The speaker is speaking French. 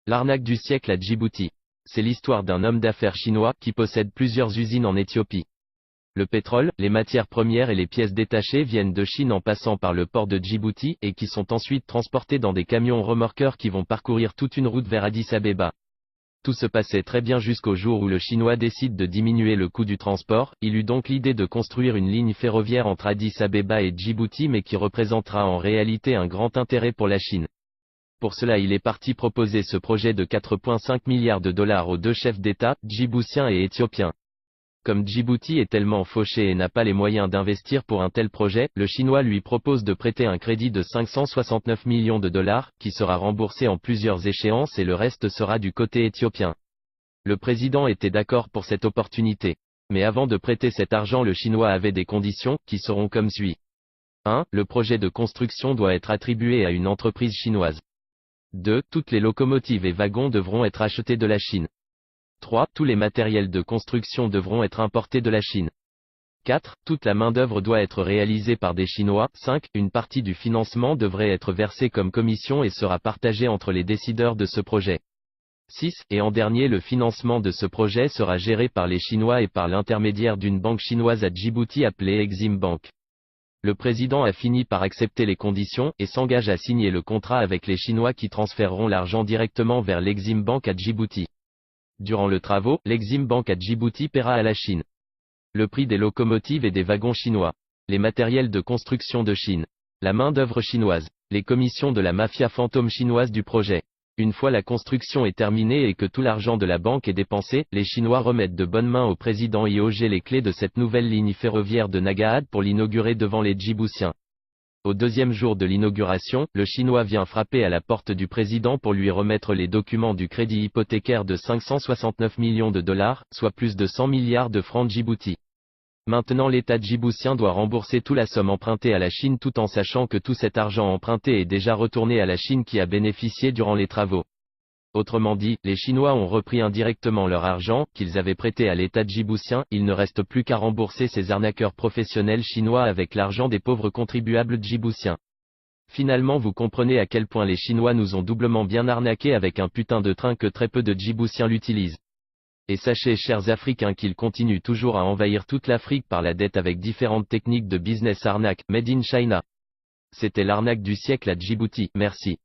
L'arnaque du siècle à Djibouti. C'est l'histoire d'un homme d'affaires chinois qui possède plusieurs usines en Éthiopie. Le pétrole, les matières premières et les pièces détachées viennent de Chine en passant par le port de Djibouti et qui sont ensuite transportés dans des camions remorqueurs qui vont parcourir toute une route vers Addis Abeba. Tout se passait très bien jusqu'au jour où le Chinois décide de diminuer le coût du transport. Il eut donc l'idée de construire une ligne ferroviaire entre Addis Abeba et Djibouti mais qui représentera en réalité un grand intérêt pour la Chine. Pour cela il est parti proposer ce projet de 4,5 milliards de dollars aux deux chefs d'État, djiboutiens et éthiopiens. Comme Djibouti est tellement fauché et n'a pas les moyens d'investir pour un tel projet, le Chinois lui propose de prêter un crédit de 569 millions de dollars, qui sera remboursé en plusieurs échéances et le reste sera du côté éthiopien. Le président était d'accord pour cette opportunité. Mais avant de prêter cet argent le Chinois avait des conditions, qui seront comme suit. 1. Le projet de construction doit être attribué à une entreprise chinoise. 2. Toutes les locomotives et wagons devront être achetés de la Chine. 3. Tous les matériels de construction devront être importés de la Chine. 4. Toute la main-d'œuvre doit être réalisée par des Chinois. 5. Une partie du financement devrait être versée comme commission et sera partagée entre les décideurs de ce projet. 6. Et en dernier, le financement de ce projet sera géré par les Chinois et par l'intermédiaire d'une banque chinoise à Djibouti appelée Exim Bank. Le président a fini par accepter les conditions et s'engage à signer le contrat avec les Chinois qui transféreront l'argent directement vers l'Exim Bank à Djibouti. Durant le travaux, l'Exim Bank à Djibouti paiera à la Chine le prix des locomotives et des wagons chinois, les matériels de construction de Chine, la main-d'œuvre chinoise, les commissions de la mafia fantôme chinoise du projet. Une fois la construction est terminée et que tout l'argent de la banque est dépensé, les Chinois remettent de bonnes mains au président IOG les clés de cette nouvelle ligne ferroviaire de Nagaad pour l'inaugurer devant les Djiboutiens. Au deuxième jour de l'inauguration, le Chinois vient frapper à la porte du président pour lui remettre les documents du crédit hypothécaire de 569 millions de dollars, soit plus de 100 milliards de francs Djibouti. Maintenant l'État djiboutien doit rembourser toute la somme empruntée à la Chine tout en sachant que tout cet argent emprunté est déjà retourné à la Chine qui a bénéficié durant les travaux. Autrement dit, les Chinois ont repris indirectement leur argent, qu'ils avaient prêté à l'État djiboutien, il ne reste plus qu'à rembourser ces arnaqueurs professionnels chinois avec l'argent des pauvres contribuables djiboutiens. Finalement vous comprenez à quel point les Chinois nous ont doublement bien arnaqués avec un putain de train que très peu de Djiboutiens l'utilisent. Et sachez chers Africains qu'ils continuent toujours à envahir toute l'Afrique par la dette avec différentes techniques de business arnaque, made in China. C'était l'arnaque du siècle à Djibouti, merci.